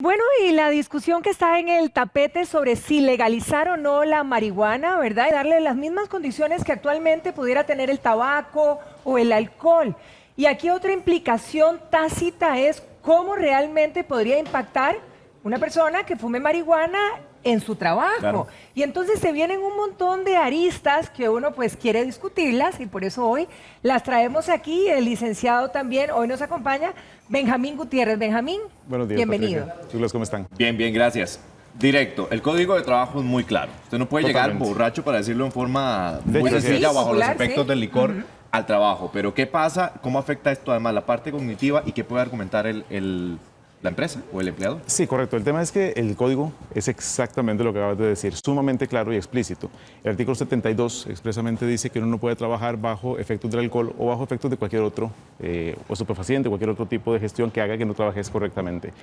Bueno, y la discusión que está en el tapete sobre si legalizar o no la marihuana, ¿verdad? Y darle las mismas condiciones que actualmente pudiera tener el tabaco o el alcohol. Y aquí otra implicación tácita es cómo realmente podría impactar una persona que fume marihuana en su trabajo. Claro. Y entonces se vienen un montón de aristas que uno pues quiere discutirlas y por eso hoy las traemos aquí. El licenciado también hoy nos acompaña, Benjamín Gutiérrez. Benjamín, Buenos días, bienvenido. Patricia. Chulos, ¿cómo están? Bien, bien, gracias. Directo, el código de trabajo es muy claro. Usted no puede llegar Totalmente. borracho, para decirlo en forma De muy hecho, sí. sencilla, bajo los Popular, efectos sí. del licor al trabajo. Pero ¿qué pasa? ¿Cómo afecta esto además la parte cognitiva y qué puede argumentar la empresa o el empleado? Sí, correcto. El tema es que el código es exactamente lo que acabas de decir, sumamente claro y explícito. El artículo 72 expresamente dice que uno no puede trabajar bajo efectos del alcohol o bajo efectos de cualquier otro o estupefaciente, cualquier otro tipo de gestión que haga que no trabajes correctamente.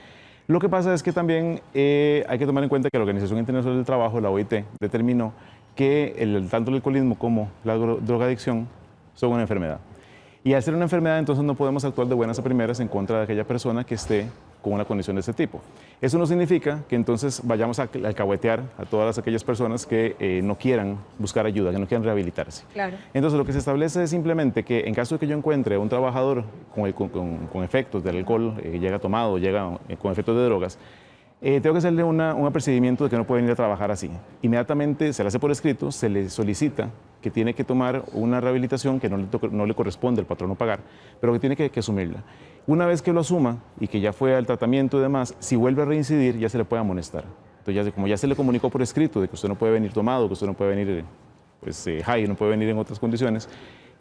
Lo que pasa es que también hay que tomar en cuenta que la Organización Internacional del Trabajo, la OIT, determinó que tanto el alcoholismo como la drogadicción son una enfermedad. Y al ser una enfermedad, entonces no podemos actuar de buenas a primeras en contra de aquella persona que esté con una condición de este tipo. Eso no significa que entonces vayamos a alcahuetear a todas aquellas personas que no quieran buscar ayuda, que no quieran rehabilitarse. Claro. Entonces lo que se establece es simplemente que en caso de que yo encuentre a un trabajador con efectos del alcohol, llega tomado, llega con efectos de drogas, tengo que hacerle un apercibimiento de que no puede venir a trabajar así. Inmediatamente se le hace por escrito, se le solicita que tiene que tomar una rehabilitación que no le corresponde al patrono pagar, pero que tiene que asumirla. Una vez que lo asuma y que ya fue al tratamiento y demás, si vuelve a reincidir ya se le puede amonestar. Entonces, como ya se le comunicó por escrito de que usted no puede venir tomado, que usted no puede venir high, no puede venir en otras condiciones,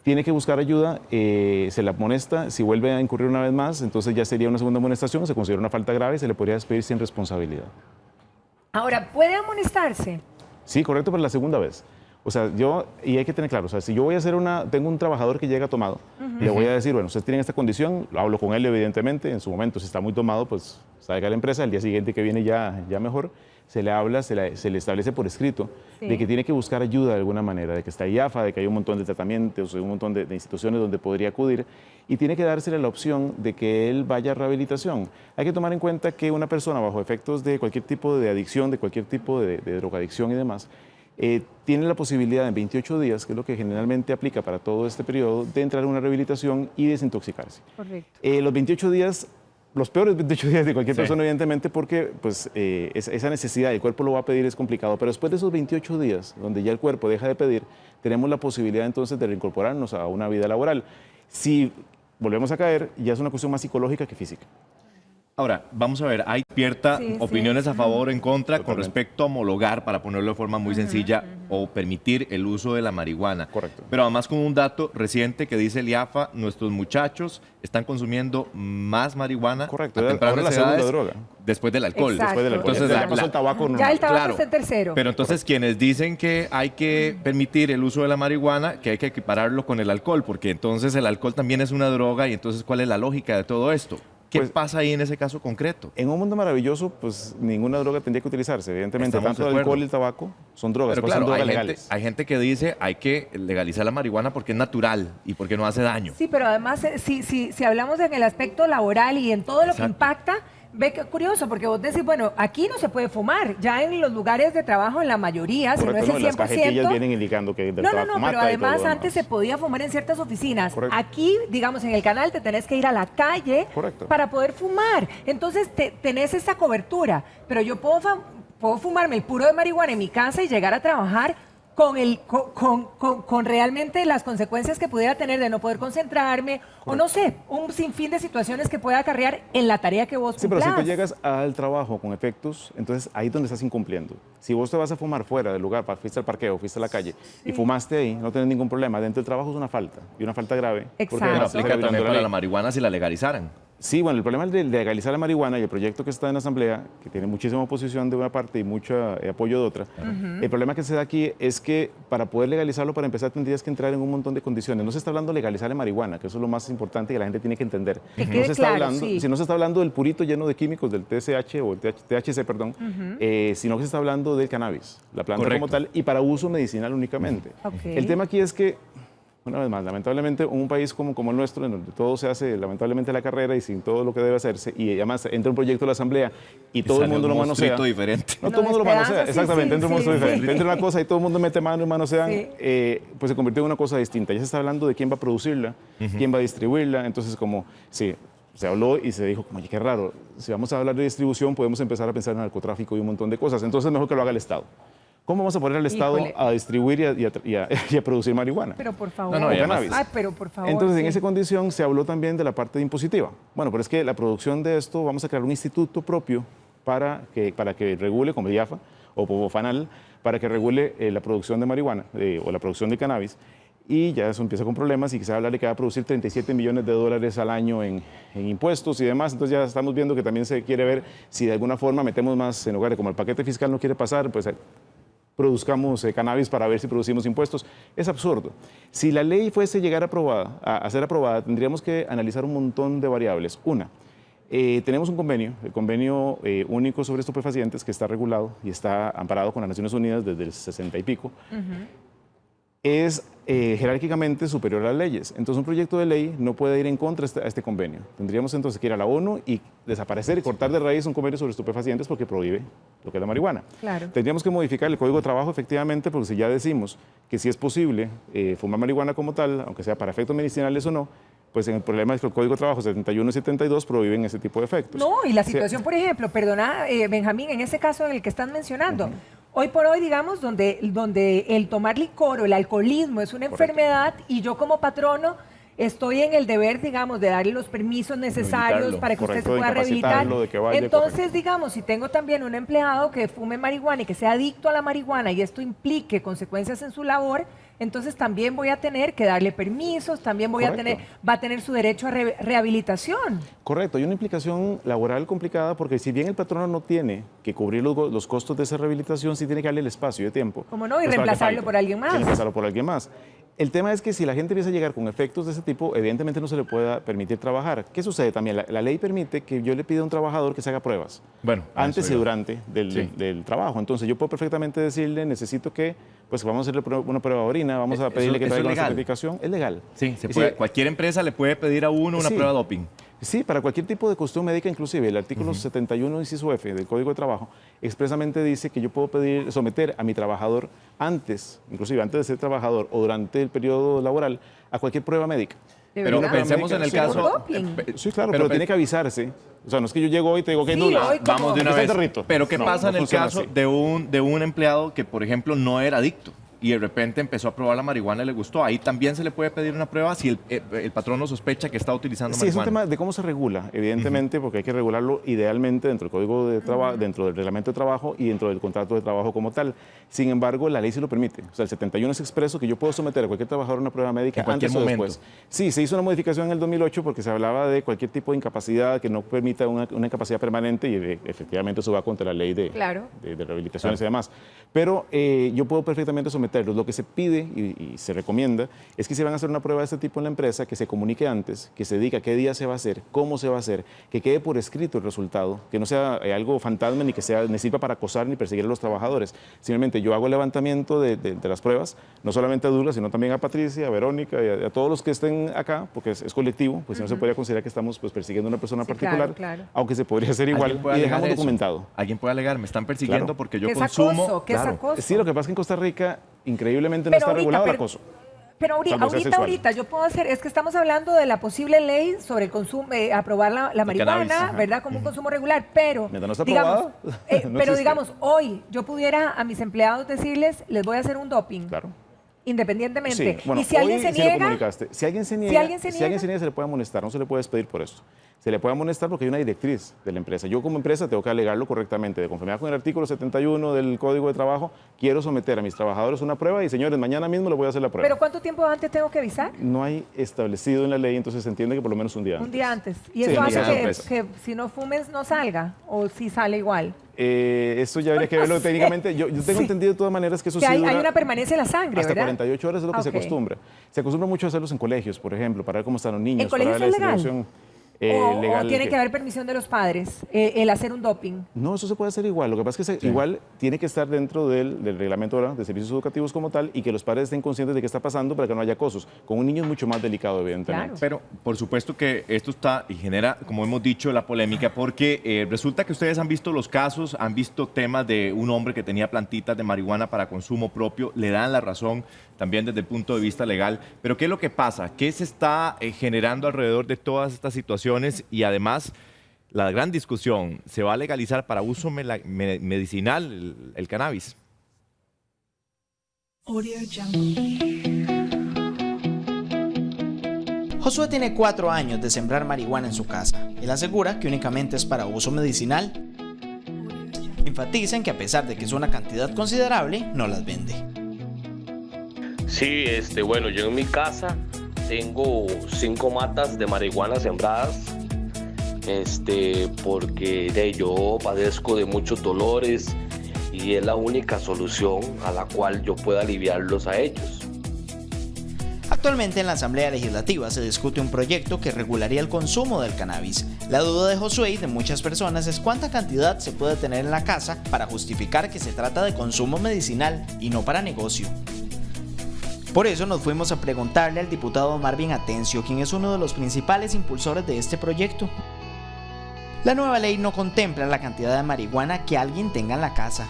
tiene que buscar ayuda, se le amonesta, si vuelve a incurrir una vez más, entonces ya sería una segunda amonestación, se considera una falta grave y se le podría despedir sin responsabilidad. Ahora, ¿puede amonestarse? Sí, correcto, pero la segunda vez. O sea, y hay que tener claro, o sea, si yo voy a hacer tengo un trabajador que llega tomado, le voy a decir, bueno, ustedes tienen esta condición, lo hablo con él evidentemente, en su momento, si está muy tomado, pues salga a la empresa, el día siguiente que viene ya mejor, se le habla, se le establece por escrito de que tiene que buscar ayuda de alguna manera, de que está IAFA, de que hay un montón de tratamientos, un montón de instituciones donde podría acudir y tiene que dársele la opción de que él vaya a rehabilitación. Hay que tomar en cuenta que una persona bajo efectos de cualquier tipo de adicción, de cualquier tipo de drogadicción y demás, tiene la posibilidad en 28 días, que es lo que generalmente aplica para todo este periodo, de entrar en una rehabilitación y desintoxicarse. Correcto. Los 28 días, los peores 28 días de cualquier persona, evidentemente, porque pues, esa necesidad, el cuerpo lo va a pedir, es complicado, pero después de esos 28 días, donde ya el cuerpo deja de pedir, tenemos la posibilidad entonces de reincorporarnos a una vida laboral. Si volvemos a caer, ya es una cuestión más psicológica que física. Ahora, vamos a ver, hay ciertas opiniones a favor o en contra con respecto a homologar, para ponerlo de forma muy sencilla, o permitir el uso de la marihuana. Correcto. Pero además con un dato reciente que dice el IAFA, nuestros muchachos están consumiendo más marihuana Correcto, a ahora tempranas la segunda edades droga. después del alcohol. Exacto. Después del alcohol. Entonces, ya pasó el tabaco. Ya el tabaco Claro. está en tercero. Pero entonces quienes dicen que hay que permitir el uso de la marihuana, que hay que equipararlo con el alcohol, porque entonces el alcohol también es una droga y entonces ¿cuál es la lógica de todo esto? ¿Qué Pues, pasa ahí en ese caso concreto? En un mundo maravilloso, pues ninguna droga tendría que utilizarse. Evidentemente, Estamos tanto de el acuerdo. alcohol y el tabaco son drogas, Pero pues son claro, drogas hay gente, legales. hay gente que dice hay que legalizar la marihuana porque es natural y porque no hace daño. Sí, pero además, si hablamos en el aspecto laboral y en todo lo que Exacto. impacta, ve que curioso, porque vos decís, bueno, aquí no se puede fumar, ya en los lugares de trabajo, en la mayoría, si no es Correcto, el las cajetillas 100%. vienen indicando que del No, tabaco pero mata y todo además lo antes se demás. podía fumar en ciertas oficinas. Correcto. Aquí, digamos, en el canal te tenés que ir a la calle Correcto. para poder fumar. Entonces tenés esta cobertura, pero yo puedo fumarme el puro de marihuana en mi casa y llegar a trabajar con realmente las consecuencias que pudiera tener de no poder concentrarme o no sé, un sinfín de situaciones que pueda acarrear en la tarea que vos Sí, pero si cumplás. tú llegas al trabajo con efectos, entonces ahí es donde estás incumpliendo. Si vos te vas a fumar fuera del lugar, fuiste al parqueo, fuiste a la calle y fumaste ahí, no tenés ningún problema. Dentro del trabajo es una falta, y una falta grave. Exacto. Porque Pero Pero estás aplica violando también la para ley. la marihuana si la legalizaran. Sí, bueno, el problema de legalizar la marihuana y el proyecto que está en la Asamblea, que tiene muchísima oposición de una parte y mucho apoyo de otra, el problema que se da aquí es que para poder legalizarlo, para empezar, tendrías que entrar en un montón de condiciones. No se está hablando de legalizar la marihuana, que eso es lo más importante que la gente tiene que entender. Que No quede se está claro, hablando, sí. si no se está hablando del purito lleno de químicos, del TSH o el THC, perdón, sino que se está hablando del cannabis, la planta Correcto. como tal, y para uso medicinal únicamente. Ok. El tema aquí es que Una vez más, lamentablemente, un país como el nuestro, en donde todo se hace lamentablemente a la carrera y sin todo lo que debe hacerse, y además entra un proyecto de la Asamblea y todo el mundo lo manosea. Diferente. No, todo el mundo lo manosea, exactamente, entra un monstruo diferente. Sí. Entra una cosa y todo el mundo mete mano y manosean, Sí. pues se convirtió en una cosa distinta. Ya se está hablando de quién va a producirla, quién va a distribuirla, entonces como, sí, se habló y se dijo, como, oye, qué raro, si vamos a hablar de distribución podemos empezar a pensar en narcotráfico y un montón de cosas, entonces mejor que lo haga el Estado. ¿Cómo vamos a poner al Estado a distribuir y a producir marihuana? Pero por favor. No, no, y además- Ay, pero por favor. Entonces, en sí. esa condición se habló también de la parte impositiva. Bueno, pero es que la producción de esto, vamos a crear un instituto propio para que regule, como IAFA o FANAL, para que regule la producción de marihuana o la producción de cannabis. Y ya eso empieza con problemas y que se va a hablar de que va a producir 37 millones de dólares al año en impuestos y demás. Entonces ya estamos viendo que también se quiere ver si de alguna forma metemos más en lugar de como el paquete fiscal no quiere pasar, pues produzcamos cannabis para ver si producimos impuestos. Es absurdo. Si la ley fuese llegar a ser aprobada, tendríamos que analizar un montón de variables. Una, tenemos un convenio, el convenio único sobre estupefacientes, que está regulado y está amparado con las Naciones Unidas desde el 60 y pico. Es jerárquicamente superior a las leyes. Entonces, un proyecto de ley no puede ir en contra a este convenio. Tendríamos entonces que ir a la ONU y desaparecer y cortar de raíz un convenio sobre estupefacientes porque prohíbe lo que es la marihuana. Claro. Tendríamos que modificar el Código de Trabajo, efectivamente, porque si ya decimos que sí es posible fumar marihuana como tal, aunque sea para efectos medicinales o no, pues el problema es que el Código de Trabajo 71 y 72 prohíben ese tipo de efectos. No, y la situación, por ejemplo, perdona, Benjamín, en ese caso en el que están mencionando, hoy por hoy, digamos, donde el tomar licor o el alcoholismo es una enfermedad y yo como patrono estoy en el deber, digamos, de darle los permisos necesarios Habilitarlo. para que usted se Correcto, de pueda rehabilitar. incapacitarlo, de que vaya, Entonces, correcto. digamos, si tengo también un empleado que fume marihuana y que sea adicto a la marihuana y esto implique consecuencias en su labor, entonces también voy a tener que darle permisos, también Correcto. va a tener su derecho a rehabilitación. Correcto, hay una implicación laboral complicada porque si bien el patrono no tiene que cubrir los costos de esa rehabilitación, sí tiene que darle el espacio de tiempo. ¿Cómo no? Y pues, para que reemplazarlo falte. por alguien más. Y reemplazarlo por alguien más. El tema es que si la gente empieza a llegar con efectos de ese tipo, evidentemente no se le pueda permitir trabajar. ¿Qué sucede también? La ley permite que yo le pida a un trabajador que se haga pruebas. Bueno, Antes eso y yo. durante Sí. del trabajo. Entonces yo puedo perfectamente decirle, necesito que, pues vamos a hacerle una prueba de orina, vamos a pedirle que eso es traiga una legal. certificación. Es legal. Sí, Y cualquier empresa le puede pedir a uno una Sí. prueba de doping. Sí, para cualquier tipo de cuestión médica, inclusive el artículo 71, inciso F del Código de Trabajo, expresamente dice que yo puedo someter a mi trabajador inclusive antes de ser trabajador o durante el periodo laboral, a cualquier prueba médica. ¿De Pero verdad? pensemos en el Sí, caso. doping. Sí, claro, pero pero tiene que avisarse. O sea, no es que yo llego hoy y te digo, ok, Sí, Nula, hoy como- Vamos de una aquí vez. está el rito. Pero ¿qué No, pasa no en el funciona caso así. de un empleado que, por ejemplo, no era adicto y de repente empezó a probar la marihuana y le gustó? Ahí también se le puede pedir una prueba si el patrono sospecha que está utilizando Sí, es un marihuana. tema de cómo se regula, evidentemente, porque hay que regularlo idealmente dentro del Código de Trabajo, dentro del Reglamento de Trabajo y dentro del contrato de trabajo como tal. Sin embargo, la ley sí lo permite. O sea, el 71 es expreso que yo puedo someter a cualquier trabajador a una prueba médica En cualquier antes o momento. después. Sí, se hizo una modificación en el 2008 porque se hablaba de cualquier tipo de incapacidad que no permita una incapacidad permanente y efectivamente eso va contra la ley de Claro. de rehabilitaciones y demás. Pero yo puedo perfectamente someterlos. Lo que se pide y se recomienda es que si van a hacer una prueba de este tipo en la empresa, que se comunique antes, que se diga qué día se va a hacer, cómo se va a hacer, que quede por escrito el resultado, que no sea algo fantasma ni que ni sirva para acosar ni perseguir a los trabajadores. Simplemente yo hago el levantamiento de las pruebas, no solamente a Douglas, sino también a Patricia, a Verónica y a todos los que estén acá, porque es colectivo, pues si no se podría considerar que estamos pues, persiguiendo a una persona Sí, particular, claro. aunque se podría hacer Alguien igual puede y alegar dejamos eso. documentado. Alguien puede alegar, me están persiguiendo Claro. porque yo ¿Qué es consumo. acoso? ¿Qué es acoso? Sí, lo que pasa es que en Costa Rica increíblemente no Pero está ahorita, regulado el pero- acoso. Pero Salvo sea sexual. ahorita, yo puedo hacer, es que estamos hablando de la posible ley sobre el consumo, aprobar la marihuana, cannabis. ¿verdad? Como un consumo regular, pero, Mientras no esté digamos, aprobada, no pero existe. digamos, hoy yo pudiera a mis empleados decirles, les voy a hacer un doping, Claro. independientemente. Sí, bueno, y si alguien hoy se sí lo niega, comunicaste. Si alguien se niega, alguien se niega, se le puede amonestar, no se le puede despedir por esto. Se le puede amonestar porque hay una directriz de la empresa. Yo como empresa tengo que alegarlo correctamente. De conformidad con el artículo 71 del Código de Trabajo, quiero someter a mis trabajadores una prueba y señores, mañana mismo le voy a hacer la prueba. pero ¿cuánto tiempo antes tengo que avisar? No hay establecido en la ley, entonces se entiende que por lo menos un día antes. Un día antes. Y Sí, eso un hace día que, antes. que si no fumes no salga, o si sale igual. Esto ya habría que verlo técnicamente. Yo tengo Sí. entendido de todas maneras que eso Que sí hay dura una permanencia en la sangre, hasta ¿verdad? 48 horas es lo que se Ok. acostumbra. Se acostumbra mucho a hacerlos en colegios, por ejemplo, para ver cómo están los niños. ¿En colegios para ver es la legal? distribución. O tiene que haber permisión de los padres, el hacer un doping. No, eso se puede hacer igual. Lo que pasa es que igual tiene que estar dentro del reglamento ahora de servicios educativos como tal y que los padres estén conscientes de qué está pasando para que no haya acosos. Con un niño es mucho más delicado, evidentemente. Claro. Pero por supuesto que esto está y genera, como hemos dicho, la polémica porque resulta que ustedes han visto los casos, han visto temas de un hombre que tenía plantitas de marihuana para consumo propio, le dan la razón también desde el punto de vista legal. Pero ¿qué es lo que pasa? ¿Qué se está generando alrededor de todas estas situaciones? Y además, la gran discusión, ¿se va a legalizar para uso medicinal el cannabis? Josué tiene 4 años de sembrar marihuana en su casa. Él asegura que únicamente es para uso medicinal. Enfatizan que a pesar de que es una cantidad considerable, no las vende. Sí, bueno, yo en mi casa tengo 5 matas de marihuana sembradas, porque yo padezco de muchos dolores y es la única solución a la cual yo pueda aliviarlos a ellos. Actualmente en la Asamblea Legislativa se discute un proyecto que regularía el consumo del cannabis. La duda de Josué y de muchas personas es cuánta cantidad se puede tener en la casa para justificar que se trata de consumo medicinal y no para negocio. Por eso nos fuimos a preguntarle al diputado Marvin Atencio, quien es uno de los principales impulsores de este proyecto. La nueva ley no contempla la cantidad de marihuana que alguien tenga en la casa.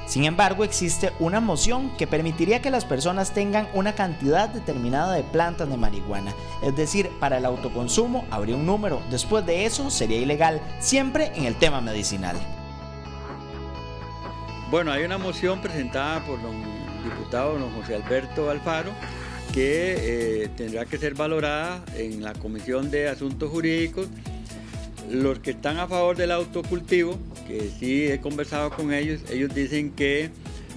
Sin embargo, existe una moción que permitiría que las personas tengan una cantidad determinada de plantas de marihuana. Es decir, para el autoconsumo habría un número. Después de eso sería ilegal, siempre en el tema medicinal. Bueno, hay una moción presentada por don diputado don José Alberto Alfaro que tendrá que ser valorada en la Comisión de Asuntos Jurídicos. Los que están a favor del autocultivo, que sí he conversado con ellos, ellos dicen que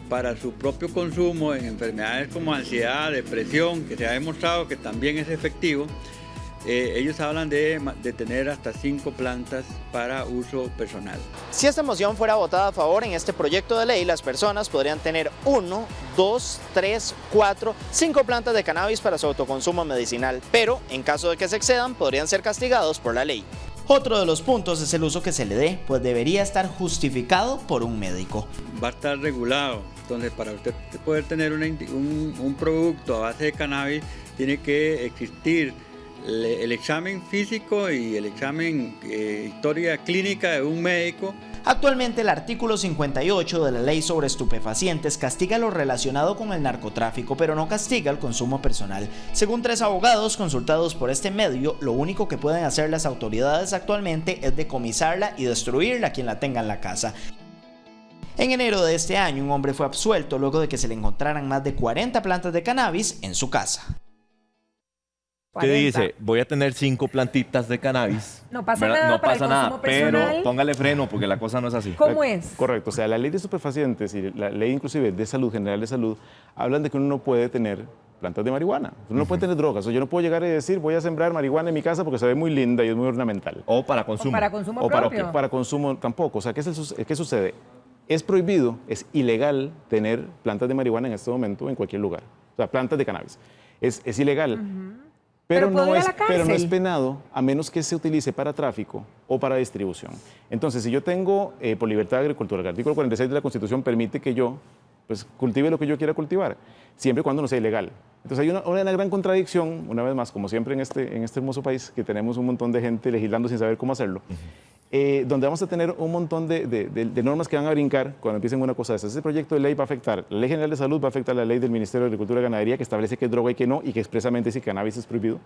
para su propio consumo en enfermedades como ansiedad, depresión, que se ha demostrado que también es efectivo, ellos hablan de tener hasta 5 plantas para uso personal. Si esta moción fuera votada a favor en este proyecto de ley, las personas podrían tener 1, 2, 3, 4, 5 plantas de cannabis para su autoconsumo medicinal, pero en caso de que se excedan, podrían ser castigados por la ley. Otro de los puntos es el uso que se le dé, pues debería estar justificado por un médico. Va a estar regulado, entonces para usted poder tener un producto a base de cannabis, tiene que existir el examen físico y el examen historia clínica de un médico. Actualmente el artículo 58 de la ley sobre estupefacientes castiga lo relacionado con el narcotráfico, pero no castiga el consumo personal. Según 3 abogados consultados por este medio, lo único que pueden hacer las autoridades actualmente es decomisarla y destruirla a quien la tenga en la casa. En enero de este año, un hombre fue absuelto luego de que se le encontraran más de 40 plantas de cannabis en su casa. ¿Qué dice? Voy a tener 5 plantitas de cannabis. No pasa ¿verdad? nada No para el pasa nada, consumo pero personal. póngale freno porque la cosa no es así. ¿Cómo es? Correcto, o sea, la ley de estupefacientes y la ley inclusive de salud, general de salud, hablan de que uno no puede tener plantas de marihuana, uno no puede tener drogas, o yo no puedo llegar y decir voy a sembrar marihuana en mi casa porque se ve muy linda y es muy ornamental. O para consumo. O para consumo O propio. para consumo tampoco, o sea, ¿qué sucede? Es prohibido, es ilegal tener plantas de marihuana en este momento en cualquier lugar, o sea, plantas de cannabis, es ilegal. Pero no puedo ir es, a la pero no es cárcel. penado a menos que se utilice para tráfico o para distribución. Entonces, si yo tengo por libertad de agricultura, el artículo 46 de la Constitución permite que yo pues, cultive lo que yo quiera cultivar, siempre y cuando no sea ilegal. Entonces hay una gran contradicción, una vez más, como siempre en este hermoso país, que tenemos un montón de gente legislando sin saber cómo hacerlo, donde vamos a tener un montón de normas que van a brincar cuando empiecen una cosa de esas. Ese proyecto de ley va a afectar, la Ley General de Salud va a afectar la Ley del Ministerio de Agricultura y Ganadería, que establece qué es droga y qué no, y que expresamente dice que cannabis es prohibido.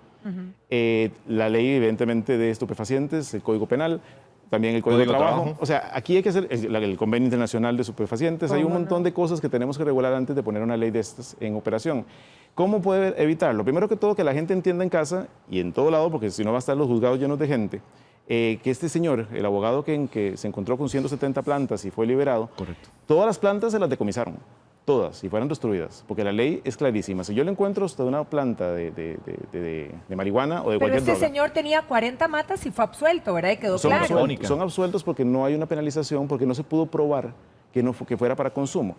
La ley, evidentemente, de estupefacientes, el Código Penal, también el Código de Trabajo. O sea, aquí hay que hacer el Convenio Internacional de Estupefacientes. Hay un montón de cosas que tenemos que regular antes de poner una ley de estas en operación. ¿Cómo puede evitarlo? Primero que todo, que la gente entienda en casa y en todo lado, porque si no va a estar los juzgados llenos de gente, que este señor, el abogado que se encontró con 170 plantas y fue liberado, Correcto. todas las plantas se las decomisaron, todas, y fueron destruidas, porque la ley es clarísima. Si yo le encuentro a usted una planta de marihuana o de Pero cualquier este droga, señor tenía 40 matas y fue absuelto, ¿verdad? Y quedó son, claro. son absueltos porque no hay una penalización, porque no se pudo probar que fuera para consumo.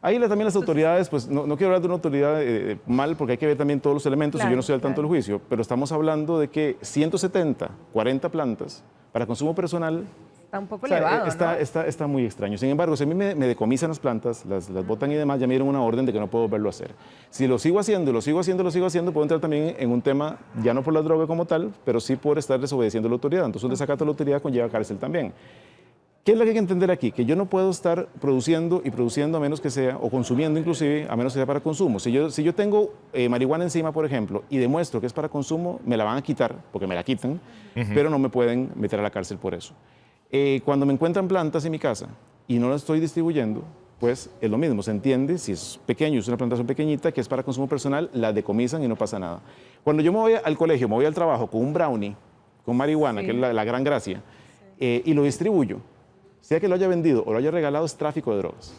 Ahí también las autoridades, pues no quiero hablar de una autoridad mal, porque hay que ver también todos los elementos, y yo no estoy al tanto del juicio, pero estamos hablando de que 170, 40 plantas para consumo personal. Está un poco elevado, está muy extraño. Sin embargo, si a mí me decomisan las plantas, las botan y demás, ya me dieron una orden de que no puedo volverlo a hacer. Si lo sigo haciendo, puedo entrar también en un tema, ya no por la droga como tal, pero sí por estar desobedeciendo a la autoridad. Entonces, un desacato a la autoridad conlleva cárcel también. ¿Qué es lo que hay que entender aquí? Que yo no puedo estar produciendo y produciendo a menos que sea, o consumiendo inclusive, a menos que sea para consumo. Si yo tengo marihuana encima, por ejemplo, y demuestro que es para consumo, me la van a quitar, porque me la quitan, pero no me pueden meter a la cárcel por eso. Cuando me encuentran plantas en mi casa y no las estoy distribuyendo, pues es lo mismo, se entiende, si es pequeño, es una plantación pequeñita que es para consumo personal, la decomisan y no pasa nada. Cuando yo me voy al colegio, me voy al trabajo con un brownie, con marihuana, que es la gran gracia, y lo distribuyo, sea que lo haya vendido o lo haya regalado, es tráfico de drogas.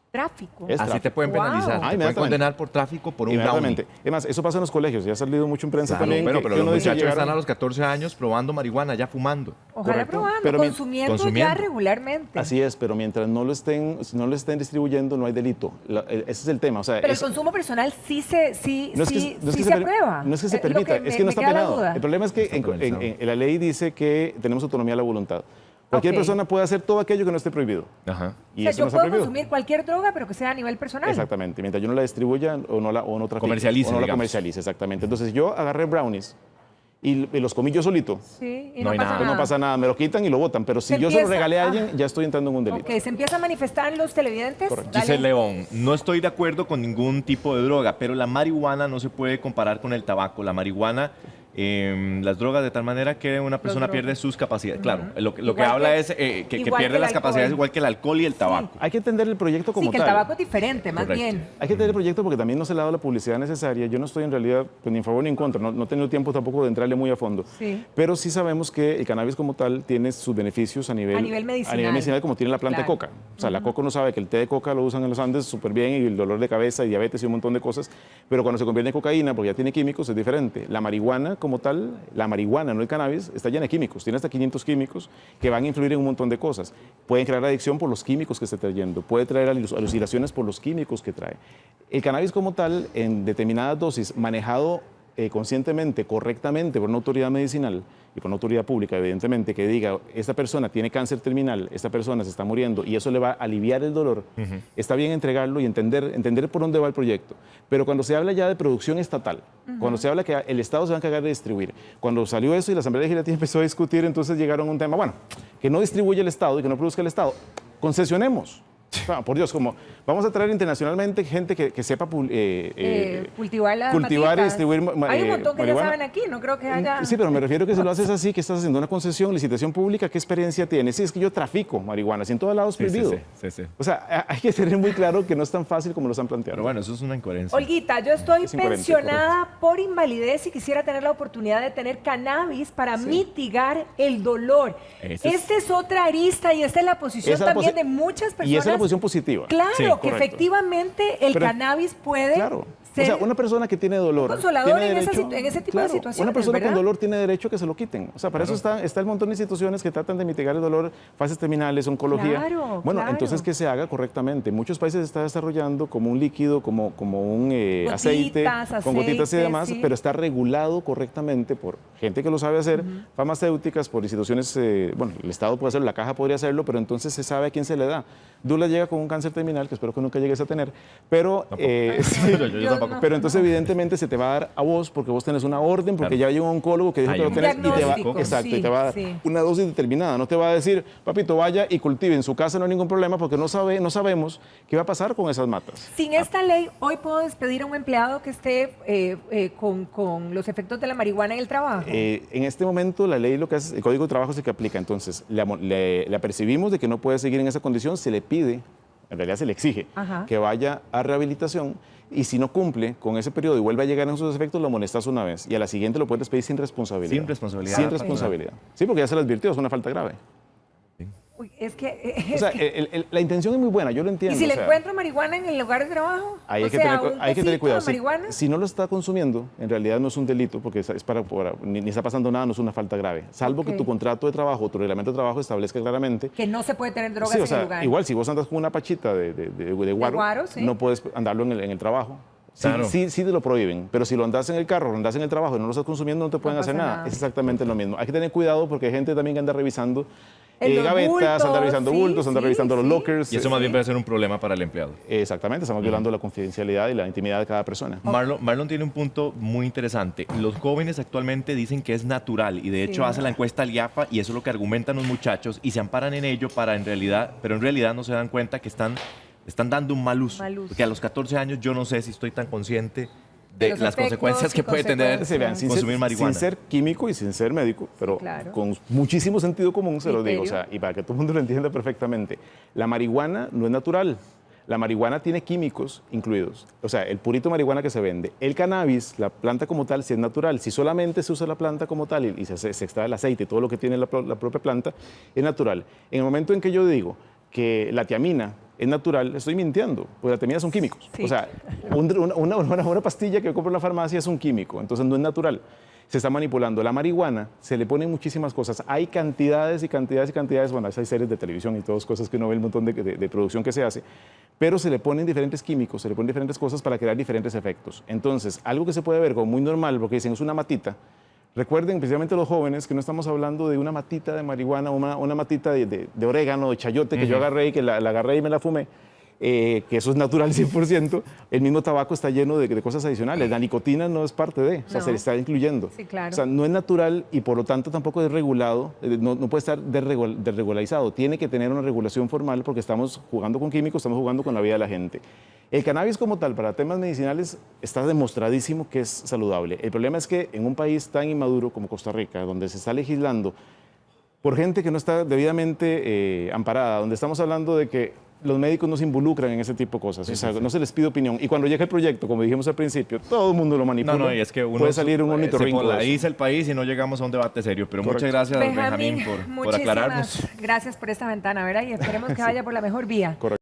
Tráfico. Así te pueden penalizar, te pueden condenar por tráfico por un brownie. Además, eso pasa en los colegios, ya ha salido mucho en prensa también. Pero los muchachos están a los 14 años probando marihuana, ya fumando. Ojalá probando, consumiendo ya regularmente. Así es, pero mientras no lo estén distribuyendo, no hay delito. Ese es el tema. O sea, pero el consumo personal sí se aprueba. No es que se permita, es que no está penado. El problema es que en la ley dice que tenemos autonomía de la voluntad. Cualquier persona puede hacer todo aquello que no esté prohibido. Ajá. Y yo puedo consumir cualquier droga, pero que sea a nivel personal. Exactamente, mientras yo no la distribuya o no trafique. Comercialice, o no la comercialice, exactamente. Entonces yo agarré brownies y los comí yo solito. Sí, y no pasa nada, me lo quitan y lo botan. Pero si yo se lo regalé a alguien, ya estoy entrando en un delito. Ok, se empieza a manifestar en los televidentes. Dice León, no estoy de acuerdo con ningún tipo de droga, pero la marihuana no se puede comparar con el tabaco. La marihuana... las drogas de tal manera que una persona pierde sus capacidades. Claro, lo que habla es que pierde las capacidades igual que el alcohol y el tabaco. Hay que entender el proyecto como tal. Sí, que el tabaco es diferente, más bien. Hay que entender el proyecto porque también no se le ha dado la publicidad necesaria. Yo no estoy en realidad ni en favor ni en contra, no he tenido tiempo tampoco de entrarle muy a fondo. Sí. Pero sí sabemos que el cannabis como tal tiene sus beneficios a nivel medicinal, como tiene la planta de coca. O sea, la coca uno sabe que el té de coca lo usan en los Andes súper bien y el dolor de cabeza y diabetes y un montón de cosas, pero cuando se convierte en cocaína, porque ya tiene químicos, es diferente. La marihuana como tal, la marihuana, no el cannabis, está llena de químicos, tiene hasta 500 químicos que van a influir en un montón de cosas. Pueden crear adicción por los químicos que está trayendo, puede traer alucinaciones por los químicos que trae. El cannabis como tal, en determinadas dosis, manejado conscientemente, correctamente por una autoridad medicinal y por una autoridad pública, evidentemente, que diga, esta persona tiene cáncer terminal, esta persona se está muriendo y eso le va a aliviar el dolor, está bien entregarlo y entender por dónde va el proyecto. Pero cuando se habla ya de producción estatal, cuando se habla que el Estado se va a encargar de distribuir, cuando salió eso y la Asamblea Legislativa empezó a discutir, entonces llegaron a un tema, bueno, que no distribuye el Estado y que no produzca el Estado, concesionemos. No, por Dios, como vamos a traer internacionalmente gente que sepa cultivar y distribuir marihuana. Hay un montón que ya saben aquí, no creo que haya... Sí, pero me refiero que si lo haces así, que estás haciendo una concesión, licitación pública, ¿qué experiencia tienes? Sí, es que yo trafico marihuana, si en todos lados prohibido. Sí. O sea, hay que tener muy claro que no es tan fácil como lo están planteando. Pero bueno, eso es una incoherencia. Olguita, yo estoy pensionada por invalidez y quisiera tener la oportunidad de tener cannabis para mitigar el dolor. Esta es otra arista y esta es la posición también de muchas personas. Y esa es la posición positiva. Claro, sí, que efectivamente el cannabis puede ser... O sea, una persona que tiene dolor... consolador en ese tipo de situaciones, una persona ¿verdad? con dolor tiene derecho a que se lo quiten. O sea, para eso está el montón de instituciones que tratan de mitigar el dolor, fases terminales, oncología. Entonces que se haga correctamente. Muchos países se está desarrollando como un líquido, como un aceite, con gotitas y demás, pero está regulado correctamente por gente que lo sabe hacer, farmacéuticas, por instituciones, el Estado puede hacerlo, la caja podría hacerlo, pero entonces se sabe a quién se le da. Dula llega con un cáncer terminal, que espero que nunca llegues a tener, pero, yo tampoco. Pero entonces evidentemente se te va a dar a vos, porque vos tenés una orden, porque ya llegó un oncólogo que dijo que lo tenés y te va a dar una dosis determinada. No te va a decir, papito, vaya y cultive en su casa, no hay ningún problema, porque no sabemos qué va a pasar con esas matas. Sin esta ley, hoy puedo despedir a un empleado que esté con los efectos de la marihuana en el trabajo. En este momento la ley, lo que hace, el Código de Trabajo es el que aplica, entonces le apercibimos de que no puede seguir en esa condición, se le pide, en realidad se le exige, que vaya a rehabilitación y si no cumple con ese periodo y vuelve a llegar en sus efectos, lo amonestas una vez y a la siguiente lo puedes despedir sin responsabilidad. Sin responsabilidad. Sin responsabilidad. Sí, porque ya se le advirtió, es una falta grave. Sí. Uy, es que... O sea, la intención es muy buena, yo lo entiendo. ¿Y si o le sea, encuentro marihuana en el lugar de trabajo? Hay O que, sea, tener, un hay que tener tecito cuidado. de marihuana. Si no lo está consumiendo, en realidad no es un delito, porque es ni está pasando nada, no es una falta grave. Salvo que Ok. tu contrato de trabajo, tu reglamento de trabajo establezca claramente. Que no se puede tener drogas Sí, o en sea, el lugar. igual si vos andas con una pachita de guaro, guaro, sí. no puedes andarlo en el trabajo. Sí, Claro. sí te lo prohíben, pero si lo andas en el carro, lo andas en el trabajo y no lo estás consumiendo, no te pueden hacer pasa nada. nada. Es exactamente lo mismo. Hay que tener cuidado porque hay gente también que anda revisando En los gavetas, anda bultos, revisando sí, bultos, anda sí, revisando los sí. lockers. Y eso más bien puede ser un problema para el empleado. Exactamente, estamos violando la confidencialidad y la intimidad de cada persona. Marlon tiene un punto muy interesante. Los jóvenes actualmente dicen que es natural y de hecho Sí. hacen la encuesta al IAFA y eso es lo que argumentan los muchachos y se amparan en ello pero en realidad no se dan cuenta que están dando un mal uso. Mal uso. Porque a los 14 años yo no sé si estoy tan consciente de los las efectos consecuencias y que puede tener Se vean, consumir marihuana. sin ser químico y sin ser médico, pero Claro. con muchísimo sentido común se lo digo, o Criterio. sea, y para que todo el mundo lo entienda perfectamente. La marihuana no es natural. La marihuana tiene químicos incluidos, o sea, el purito de marihuana que se vende. El cannabis, la planta como tal, sí es natural. Si solamente se usa la planta como tal y se extrae el aceite y todo lo que tiene la propia planta, es natural. En el momento en que yo digo que la tiamina es natural, estoy mintiendo, porque la tiamina son químicos. Sí. O sea, una pastilla que yo compro en la farmacia es un químico, entonces no es natural. Se está manipulando. La marihuana se le ponen muchísimas cosas. Hay cantidades y cantidades y cantidades, bueno, hay series de televisión y todas cosas que uno ve, el montón de producción que se hace, pero se le ponen diferentes químicos, se le ponen diferentes cosas para crear diferentes efectos. Entonces, algo que se puede ver como muy normal, porque dicen es una matita. Recuerden, precisamente los jóvenes, que no estamos hablando de una matita de marihuana, una matita de orégano, de chayote que yo agarré y que la agarré y me la fumé, que eso es natural 100%. El mismo tabaco está lleno de cosas adicionales. La nicotina no es parte de, o sea, No. se le está incluyendo. Sí, claro. O sea, no es natural y por lo tanto tampoco es regulado, no puede estar desregularizado. Tiene que tener una regulación formal porque estamos jugando con químicos, estamos jugando con la vida de la gente. El cannabis como tal, para temas medicinales, está demostradísimo que es saludable. El problema es que en un país tan inmaduro como Costa Rica, donde se está legislando por gente que no está debidamente amparada, donde estamos hablando de que los médicos no se involucran en ese tipo de cosas, o sea, no se les pide opinión. Y cuando llega el proyecto, como dijimos al principio, todo el mundo lo manipula. No, y es que uno puede salir un se ornitorrinco de eso. polariza el país y no llegamos a un debate serio. Pero Correcto. muchas gracias, Benjamín, por muchísimas aclararnos. gracias por esta ventana, ¿verdad? Y esperemos que vaya por la mejor vía. Correcto.